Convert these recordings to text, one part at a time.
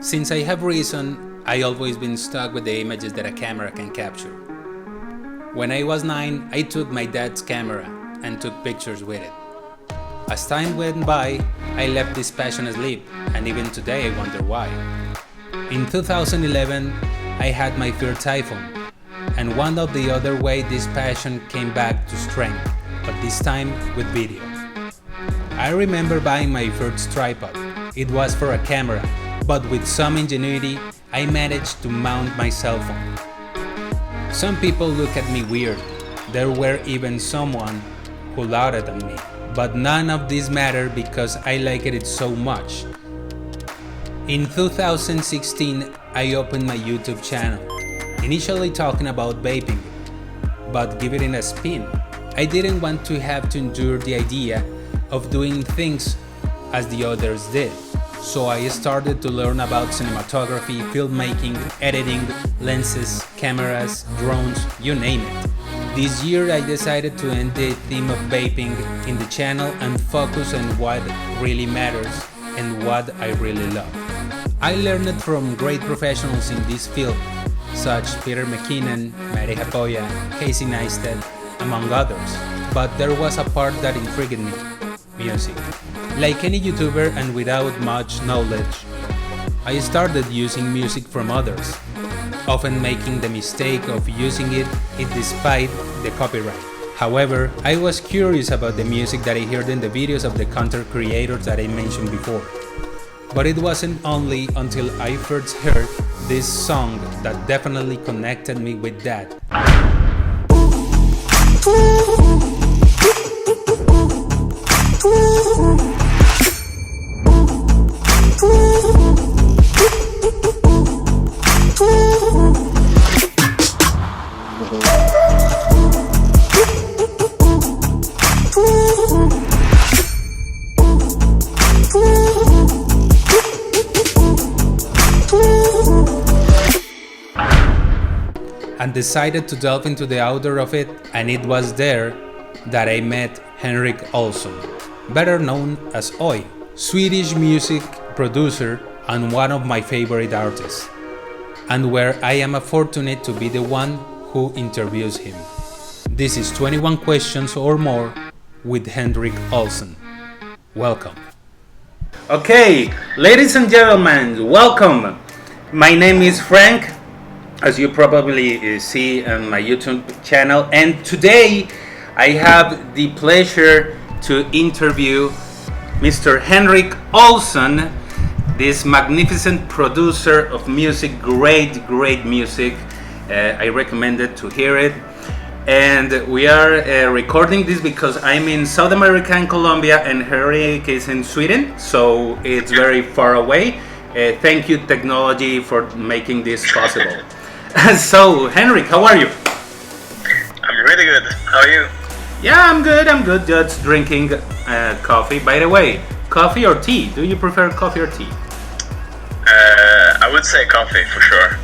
Since I have reason, I always been stuck with the images that a camera can capture. When I was 9, I took my dad's camera and took pictures with it. As time went by, I left this passion asleep, and even today I wonder why. In 2011, I had my first iPhone, and one of the other way this passion came back to strength, but this time with video. I remember buying my first tripod. It was for a camera, but with some ingenuity, I managed to mount my cell phone. Some people look at me weird. There were even someone who laughed at me, but none of this mattered because I liked it so much. In 2016, I opened my YouTube channel, initially talking about vaping, but giving it a spin. I didn't want to have to endure the idea of doing things as the others did. So I started to learn about cinematography, filmmaking, editing, lenses, cameras, drones, you name it. This year I decided to end the theme of vaping in the channel and focus on what really matters and what I really love. I learned from great professionals in this field, such Peter McKinnon, Mary Hapoya, Casey Neistat, among others. But there was a part that intrigued me: music. Like any YouTuber and without much knowledge, I started using music from others, often making the mistake of using it despite the copyright. However, I was curious about the music that I heard in the videos of the content creators that I mentioned before. But it wasn't only until I first heard this song that definitely connected me with that. And decided to delve into the author of it, and it was there that I met Henrik Olsson, better known as Oi, Swedish music producer and one of my favorite artists, and where I am fortunate to be the one who interviews him. This is 21 Questions or More with Henrik Olsson. Welcome. Okay, ladies and gentlemen, welcome. My name is Frank, as you probably see on my YouTube channel, and today I have the pleasure to interview Mr. Henrik Olsson, this magnificent producer of music, great music. I recommend it to hear it. And we are recording this because I'm in South America in Colombia and Henrik is in Sweden, so it's very far away. Thank you, technology, for making this possible. So, Henrik, how are you? I'm really good. How are you? Yeah, I'm good. Just drinking coffee. By the way, coffee or tea? Do you prefer coffee or tea? I would say coffee for sure.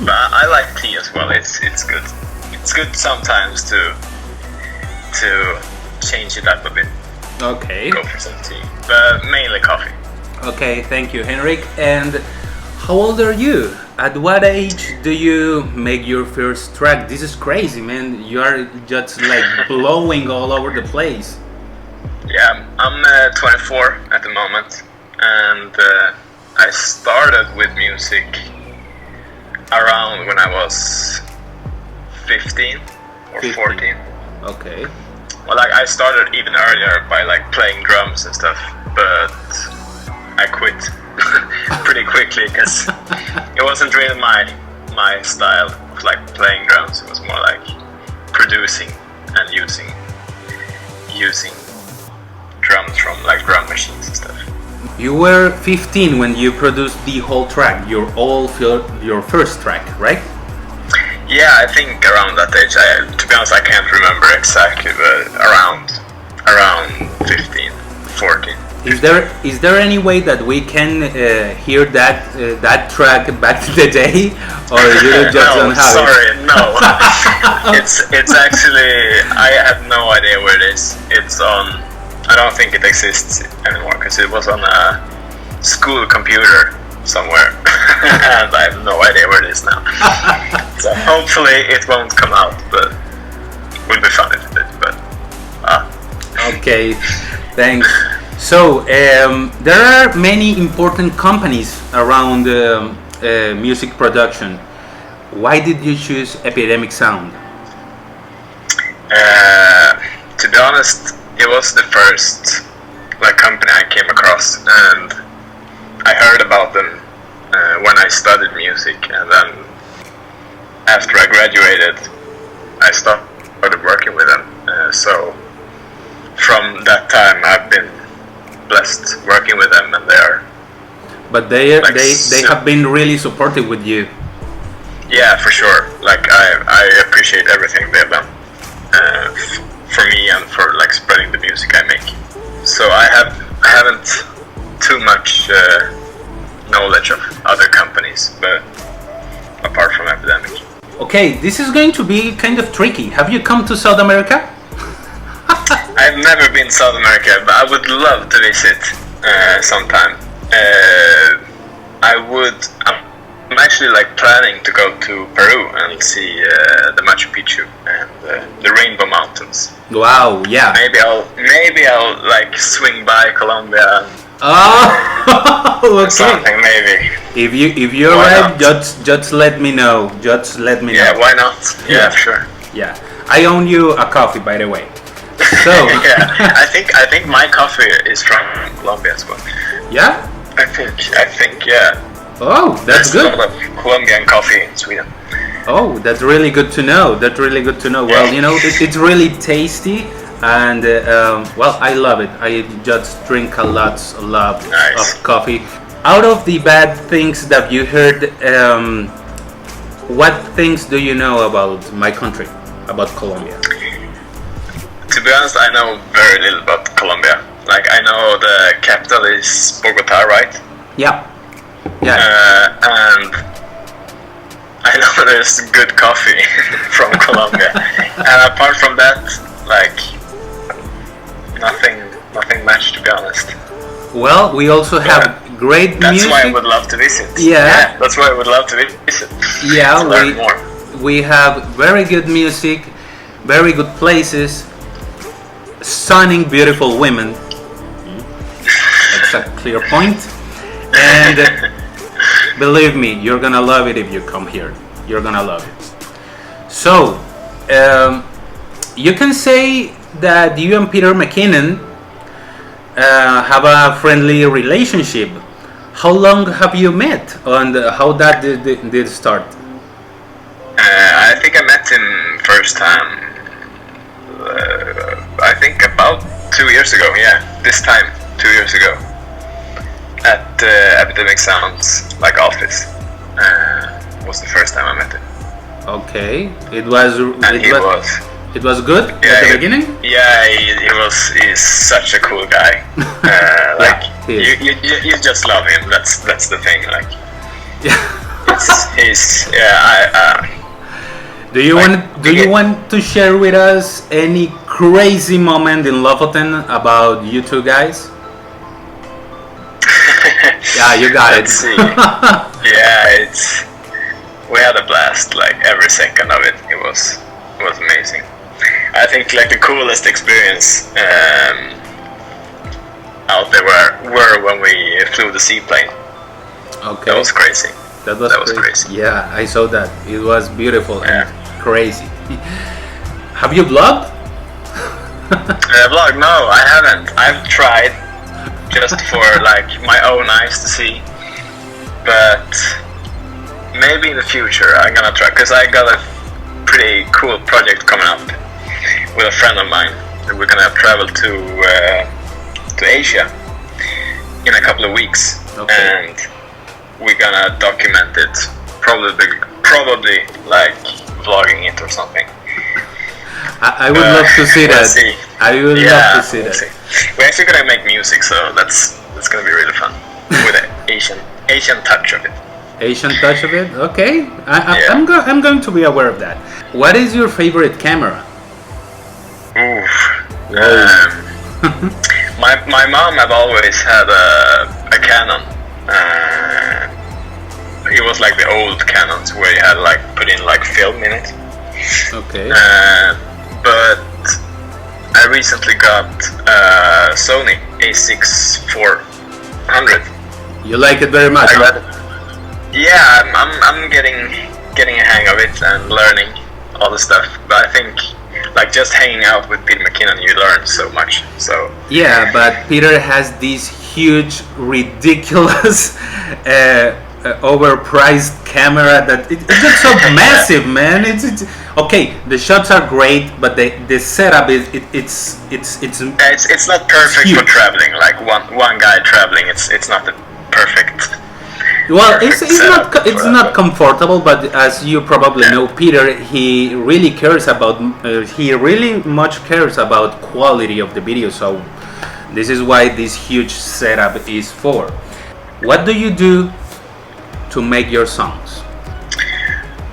But I like tea as well. It's good. It's good sometimes to change it up a bit. Okay. Go for some tea, but mainly coffee. Okay, thank you, Henrik. And how old are you? At what age do you make your first track? This is crazy, man. You are just like blowing all over the place. Yeah, I'm 24 at the moment, and I started with music around when I was 15 or 14. Okay. Well, like I started even earlier by like playing drums and stuff, but I quit pretty quickly because it wasn't really my style of like playing drums. It was more like producing and using drums from like drum machines and stuff. You were 15 when you produced the whole track, your first track, right? Yeah, I think around that age. To be honest, I can't remember exactly, but around 15, 14. Is there any way that we can hear that track back in the day, or you just no, don't have sorry, it? no. It's actually, I have no idea where it is. It's on. I don't think it exists anymore because it was on a school computer somewhere, and I have no idea where it is now. So hopefully it won't come out, but it will be fun if it did. But Okay, thanks. So there are many important companies around music production. Why did you choose Epidemic Sound? to be honest, it was the first company I came across, and I heard about them when I studied music, and then after I graduated, I started working with them. So from that time, I've been blessed working with them, and they are. But they have been really supportive with you. Yeah, for sure. I appreciate everything they've done for me and for spreading the music I make. So I haven't too much knowledge of other companies, but apart from Epidemic. Okay, this is going to be kind of tricky. Have you come to South America? I've never been South America, but I would love to visit sometime. I'm actually planning to go to Peru and see the Machu Picchu and the Rainbow Mountains. Wow, yeah. Maybe I'll swing by Colombia. Oh, okay. Something maybe. If you arrive, just let me know. Just let me know. Yeah, why not? Yeah, sure. Yeah, I own you a coffee, by the way. So yeah, I think my coffee is from Colombia as well. Yeah. I think yeah. Oh, that's good. There's a lot of Colombian coffee in Sweden. Oh, that's really good to know. That's really good to know. Well, it's really tasty, and well, I love it. I just drink a lot Nice. of coffee. Out of the bad things that you heard, what things do you know about my country, about Colombia? To be honest, I know very little about Colombia. I know the capital is Bogota, right? Yeah. Yeah. And I know there's good coffee from Colombia. And apart from that, nothing much, to be honest. Well, we also have great that's music. That's why I would love to visit. Yeah. That's why I would love to visit. Yeah, to learn more. We have very good music, very good places, stunning, beautiful women. That's a clear point. And believe me, you're gonna love it if you come here. You're gonna love it. So, you can say that you and Peter McKinnon have a friendly relationship. How long have you met, and how that did start? I think I met him first time. I think about 2 years ago. Yeah, this time 2 years ago. At Epidemic Sound's office was the first time I met him. Okay, it was good Yeah, at the beginning. Yeah, he's such a cool guy. You just love him. That's the thing. Do you want to share with us any crazy moment in Lofoten about you two guys? Yeah, you got it. Let's see. Yeah, we had a blast. Every second of it, it was amazing. I think the coolest experience out there were when we flew the seaplane. Okay. That was crazy. That was crazy. Yeah, I saw that. It was beautiful and crazy. Have you vlogged? Vlog? No, I haven't. I've tried. Just for my own eyes to see, but maybe in the future I'm gonna try, because I got a pretty cool project coming up with a friend of mine. We're gonna travel to Asia in a couple of weeks, and we're gonna document it, probably vlogging it or something. I would love to see that. See. I would love to see that. See. We're actually gonna make music, so that's gonna be really fun with the Asian touch of it. Asian touch of it. Okay, I'm going to be aware of that. What is your favorite camera? Oof. My mom have always had a Canon, was like the old Canons where you had like put in like film in it. Okay. But I recently got Sony A6 400. You like it very much? I got it. Yeah, I'm getting a hang of it and learning all the stuff. But I think like just hanging out with Peter McKinnon, you learn so much. So Yeah, but Peter has this huge, ridiculous, overpriced camera that it's just so massive, man. It's okay. The shots are great, but the setup is it's not perfect huge. for traveling. Like one guy traveling, it's not the perfect. Well, perfect it's setup not for it's that, not but- comfortable, but as you probably know, Peter, he really cares about he really much cares about quality of the video. So this is why this huge setup is for. What do you do to make your songs?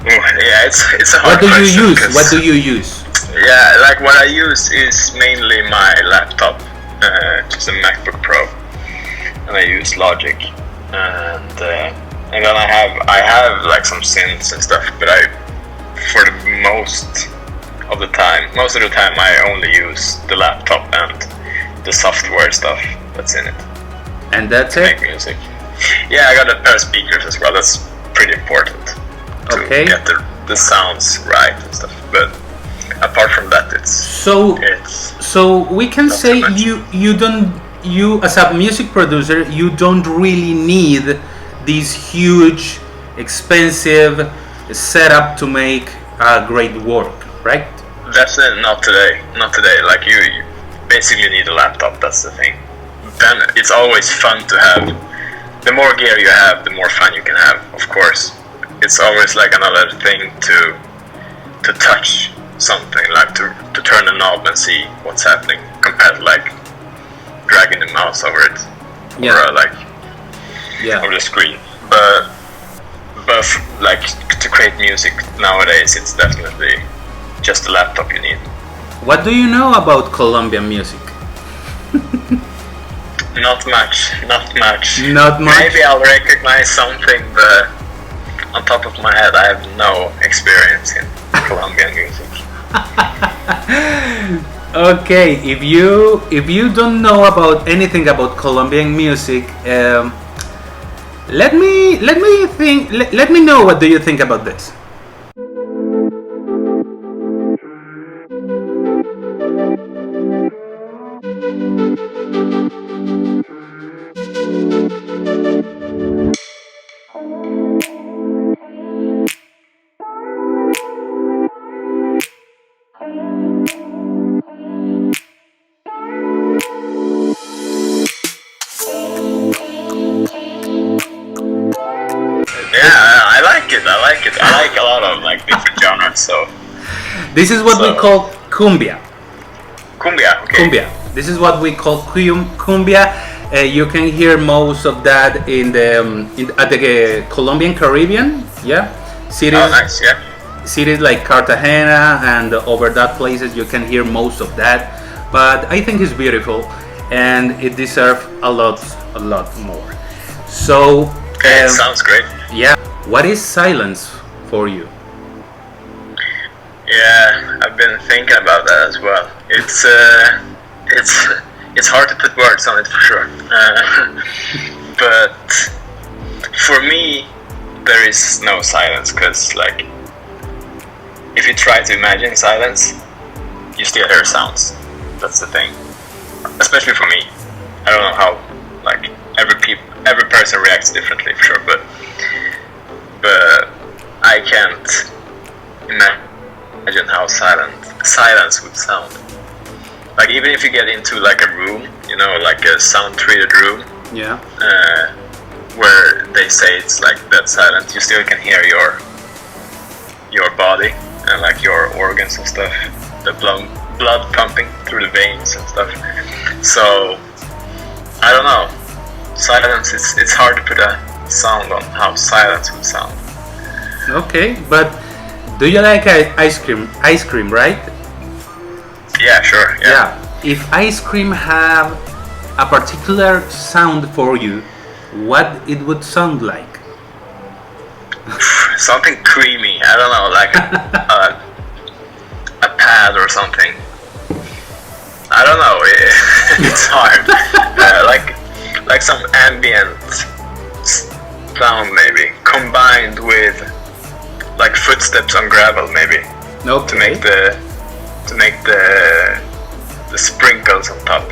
Yeah, it's a What hard do you question. use? 'Cause- What do you use? Yeah, like what I use is mainly my laptop, just a MacBook Pro, and I use Logic, and then I have like some synths and stuff, but for the most of the time I only use the laptop and the software stuff that's in it And that's to make it? music. Yeah, I got a pair of speakers as well. That's pretty important to Okay. get the sounds right and stuff. But apart from that, it's So we can Not say so much. you as a music producer, you don't really need this huge, expensive setup to make great work, right? definitely not today. Not today. Like you basically need a laptop. That's the thing. Then it's always fun to have. The more gear you have, the more fun you can have. Of course, it's always like another thing to touch something, like to turn a knob and see what's happening, compared to like dragging the mouse over it Yeah. or like Yeah. over the screen. But like to create music nowadays, it's definitely just a laptop you need. What do you know about Colombian music? Not much. Not much? Maybe I'll recognize something, but on top of my head, I have no experience in Colombian music. Okay, if you don't know about anything about Colombian music, let me know what do you think about this. Yeah, I like it. I like a lot of like different genres. So This is what we So- call cumbia. cumbia, okay. Cumbia. This is what we call cumbia. You can hear most of that in at the Colombian Caribbean. Yeah, cities. Oh, nice. Yeah. Cities like Cartagena and over that places you can hear most of that, but I think it's beautiful and it deserves a lot more. So Okay, it sounds great. yeah, what is silence for you? Yeah, I've been thinking about that as well. It's hard to put words on it for sure. But for me, there is no silence, because like if you try to imagine silence, you still hear sounds. That's the thing. Especially for me. I don't know how like every person reacts differently for sure, but I can't imagine how silence would sound. Like even if you get into like a room, you know, like a sound treated room, Yeah. where they say it's like dead silent, you still can hear your body and like your organs and stuff, the blood pumping through the veins and stuff. So I don't know. Silence, it's hard to put a sound on how silence would sound. Okay, but do you like ice cream? Ice cream, right? Yeah, sure. Yeah. If ice cream have a particular sound for you, what it would sound like? Something creamy. I don't know, like a pad or something. I don't know. It's hard. Like some ambient sound maybe combined with like footsteps on gravel maybe to make the sprinkles on top.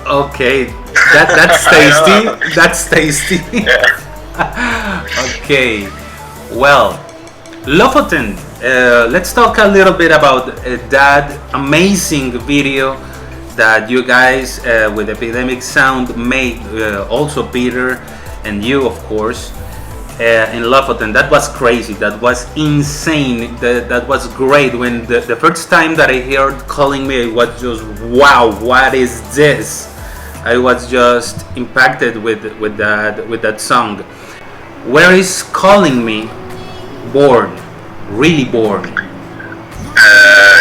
Okay, that's tasty. That's tasty. Yeah. Okay, well, Lofoten. Let's talk a little bit about that amazing video that you guys with Epidemic Sound made. Also Peter and you, of course, in Lofoten. That was crazy. That was insane. That was great. When the first time that I heard Calling Me, it was just wow. What is this? I was just impacted with that song. Where is Calling Me born? Really born?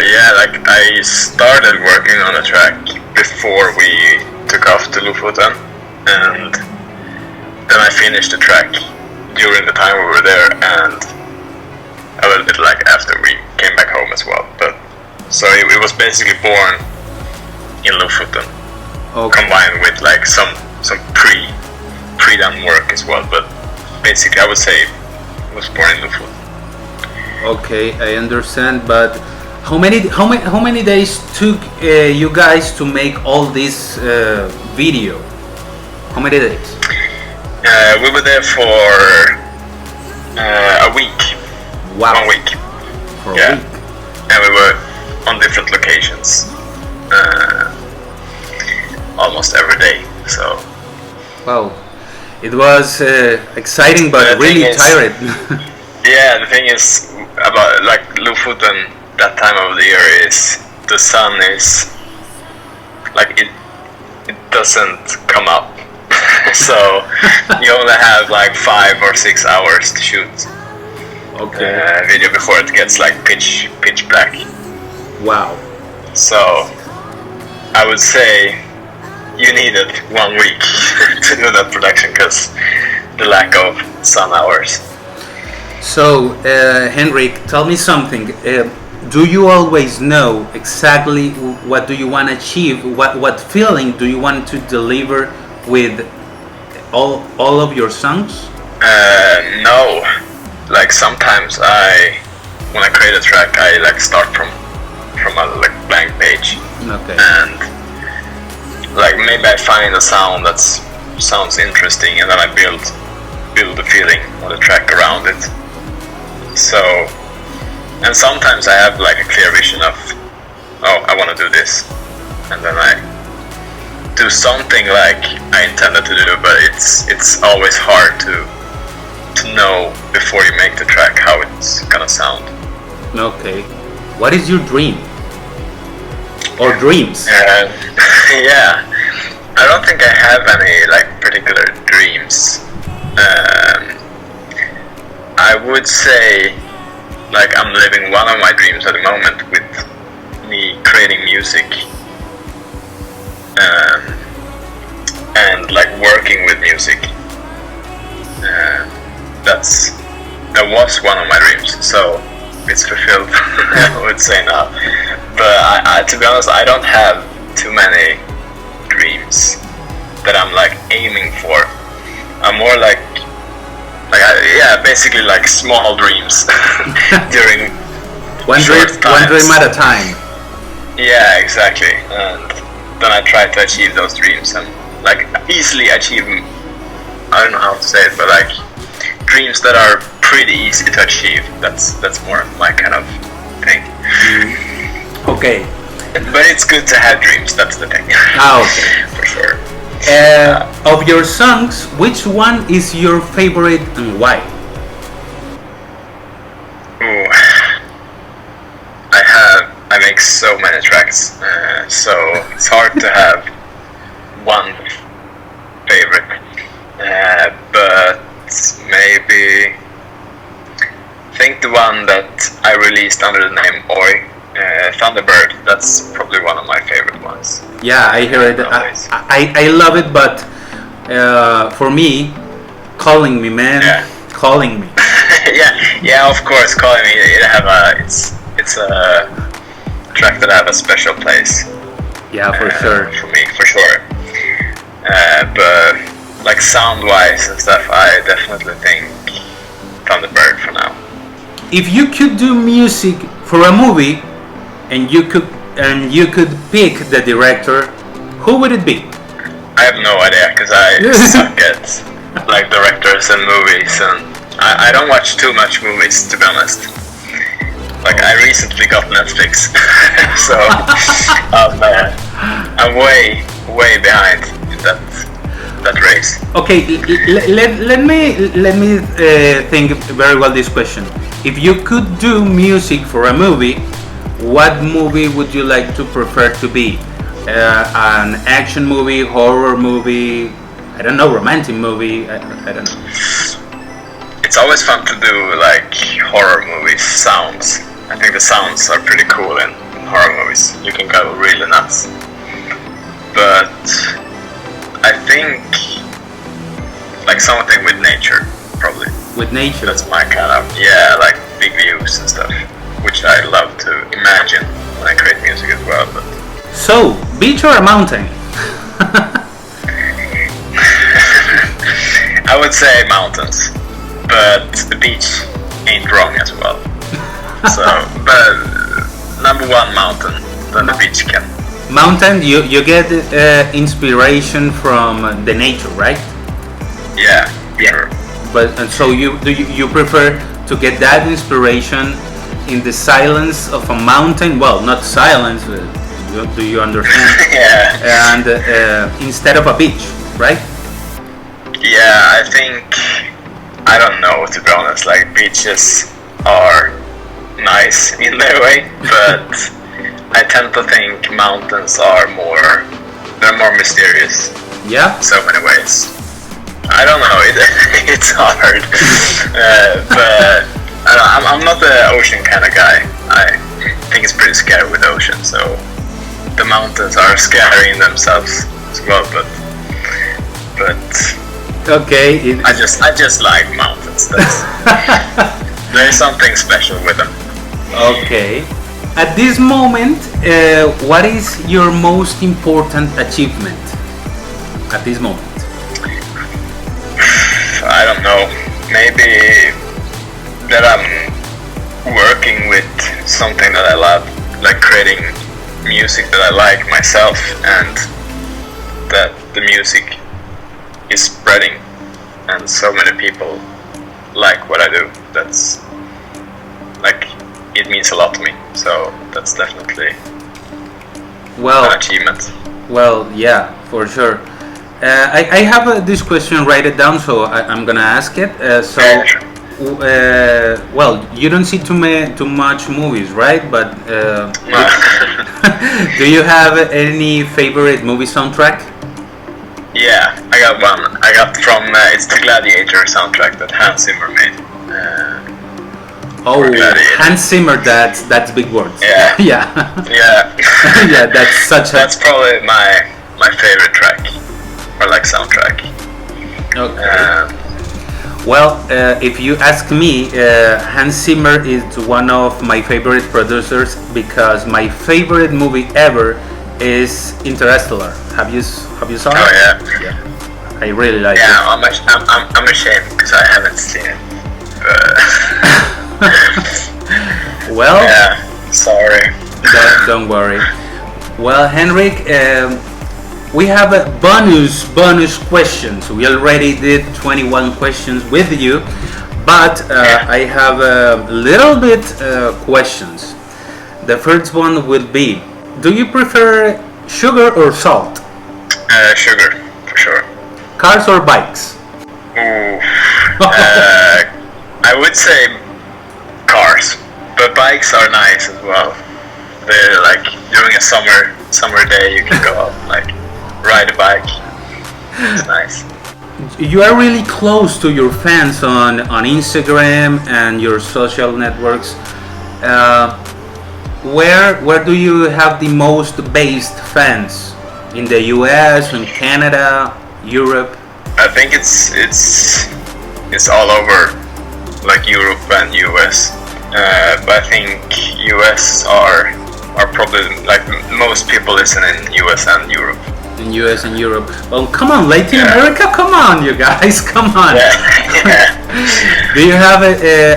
Yeah, like I started working on a track before we took off to Lofoten, and then I finished the track during the time we were there, and a little bit like after we came back home as well. But so it was basically born in Lofoten, combined with like some pre-done work as well. But basically, I would say it was born in Lofoten. Okay, I understand, but how many days took you guys to make all this video? How many days? We were there for a week. Wow. 1 week. For a Yeah. week. And we were on different locations almost every day. So Wow, it was exciting but The thing really is- tired. yeah, the thing is about like Lofoten that time of the year is the sun is like it doesn't come up. So you only have like 5 or 6 hours to shoot video before it gets like pitch black. Wow. So I would say you needed 1 week to do that production because the lack of sun hours. So, Henrik, tell me something. Do you always know exactly what do you want to achieve? What feeling do you want to deliver with all of your songs? No, like sometimes when I create a track, I like start from a like blank page, Okay. and like maybe I find a sound that sounds interesting, and then I build the feeling of the track around it. So, and sometimes I have like a clear vision of, oh, I want to do this, and then I do something like I intended to do, but it's always hard to know before you make the track how it's gonna sound. Okay. What is your dream? Or dreams? Yeah, I don't think I have any like particular dreams. I would say like I'm living one of my dreams at the moment with me creating music and like working with music. That was one of my dreams, so it's fulfilled. I would say now, but I to be honest, I don't have too many dreams that I'm like aiming for. I'm more like basically like small dreams during One dream at a time. Yeah, exactly. And then I try to achieve those dreams and like easily achieve. I don't know how to say it, but like dreams that are pretty easy to achieve. That's more my kind of thing. Okay. But it's good to have dreams. That's the thing. Okay. For sure. Of your songs, which one is your favorite and why? Ooh. I make so many tracks, so it's hard to have one favorite. But maybe I think the one that I released under the name Oi, Thunderbird. That's probably one of my favorite ones. Yeah, I hear it. Nowadays. I love it, but for me, Calling Me, man, Yeah. Calling Me. yeah. Of course, calling me. It's a track that I have a special place. Yeah, for sure. For me, for sure. But like sound-wise and stuff, I definitely think Thunderbird for now. If you could do music for a movie, and you could pick the director, who would it be? I have no idea because I suck at like directors and movies, and I don't watch too much movies, to be honest. Like I recently got Netflix, so I'm way behind in that race. Okay, let me think very well this question. If you could do music for a movie, what movie would you like to prefer to be? An action movie, horror movie, I don't know, romantic movie, I don't know. It's always fun to do like horror movies, sounds. I think the sounds are pretty cool in horror movies. You can go really nuts. But I think like something with nature, probably. With nature? That's my kind of, like big views and stuff, which I love to imagine when I create music as well. But so, beach or a mountain? I would say mountains, but the beach ain't wrong as well. So, but number one, mountain, then the beach can. Mountain, you get inspiration from the nature, right? Yeah, sure. But and so you prefer to get that inspiration in the silence of a mountain? Well, not silence. Do you understand? Yeah. And instead of a beach, right? Yeah, I think I don't know, to be honest. Like beaches are nice in their way, but I tend to think mountains are they're more mysterious. Yeah. In so many ways. I don't know. It's hard, but I'm not the ocean kind of guy. I think it's pretty scary with the ocean, so the mountains are scary in themselves as well. But okay. I just like mountains. There's something special with them. Okay. At this moment, what is your most important achievement? At this moment. I don't know. Maybe that I'm working with something that I love, like creating music that I like myself, and that the music is spreading, and so many people like what I do. That's like, it means a lot to me. So that's definitely an achievement. Well, yeah, for sure. I have this question, write it down, so I'm gonna ask it. Well, you don't see too much movies, right? But do you have any favorite movie soundtrack? Yeah, I got one. I got from it's the Gladiator soundtrack that Hans Zimmer made. Hans Zimmer, that's big words. Yeah. Yeah. Yeah, that's probably my favorite track, or like soundtrack. Okay. Well, if you ask me, Hans Zimmer is one of my favorite producers because my favorite movie ever is Interstellar. Have you saw it? Oh yeah. I really like it. Yeah, I'm ashamed because I haven't seen it. Well, yeah, sorry. Don't worry. Well, Henrik, we have a bonus questions. We already did 21 questions with you, but I have a little bit questions. The first one will be: do you prefer sugar or salt? Sugar, for sure. Cars or bikes? Ooh, I would say cars, but bikes are nice as well. They're like during a summer day, you can go out like ride a bike. It's nice. You are really close to your fans on Instagram and your social networks. Where do you have the most based fans? In the US, in Canada, Europe? I think it's all over. Like like Europe and US. But I think US are probably like most people listen in US and Europe. In US and Europe. Well, come on, Latin America, come on, you guys, come on. Do you have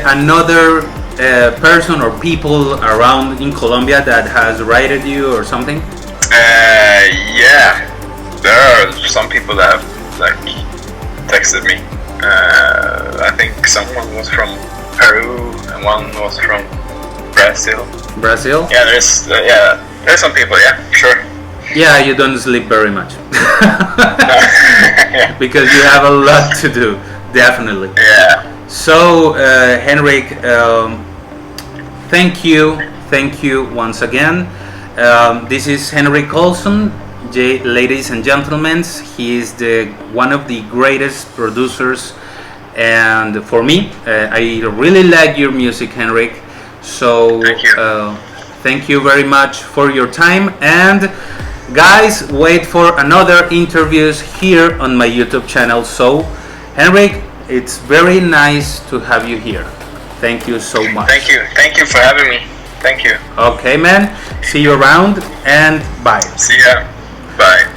another person or people around in Colombia that has rated you or something? Yeah, there are some people that have like texted me. I think someone was from Peru and one was from Brazil. Brazil? Yeah, there's some people. Yeah, sure. Yeah, you don't sleep very much. Because you have a lot to do, definitely. Yeah. So, Henrik, thank you once again. This is Henrik Olsson, ladies and gentlemen. He is one of the greatest producers, and for me, I really like your music, Henrik. So, thank you very much for your time, and guys, wait for another interviews here on my YouTube channel. So, Henrik, it's very nice to have you here. Thank you so much. Thank you for having me. Thank you. Okay, man. See you around, and bye. See ya. Bye.